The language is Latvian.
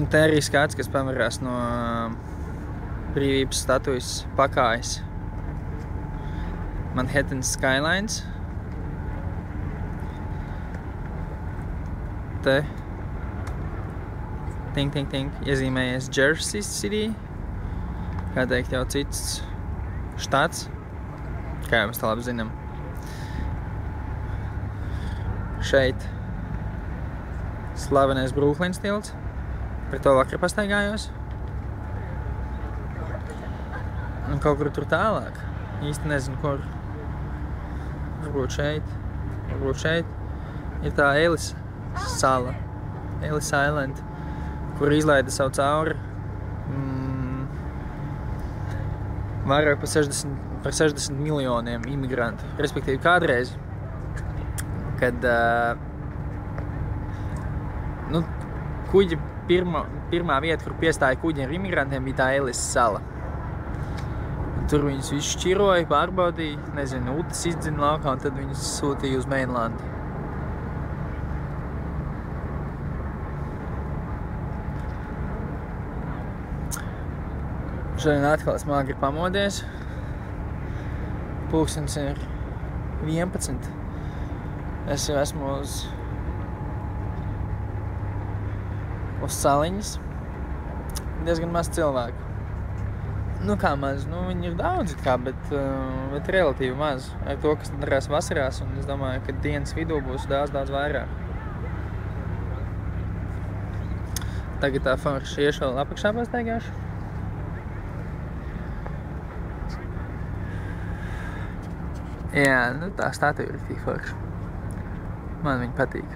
Un te arī skats, kas pavarās no brīvības statujas pakājas. Manhattan Skylines. Te iezīmējies Jersey City, kā teikt jau cits štats, kā jau mēs tā labi zinām. Šeit slavenais Brooklyn tilts, par to vakar pastaigājos. Un kaut kur tur tālāk, īsti nezinu kur, varbūt šeit, ir tā Ellis sala, Ellis Island, kur izlaida savu cauri vairāk par 60 miljoniem imigrantu. Respektīvi kādreiz, kad kuģi pirmā vieta, kur piestāja kuģi ar imigrantiem, bija tā Ellis sala. Tur viņus visu šķiroja, pārbaudīja, nezinu, utes izdzina laukā, un tad viņus sūtīja uz mainlandu. Šodien atkal es agri pamodies. Pulkstens ir 11. Es jau esmu uz saliņas. Diezgan maz cilvēku. Nu kā maz, viņi ir daudz bet relatīvi maz. Ar to, kas darās vasarās, un es domāju, ka dienas vidū būs daudz vairāk. Tagad tā forši iešu vēl apakšā pastaigāšu. Jā, tā statūra ir tik forša. Man viņa patīk.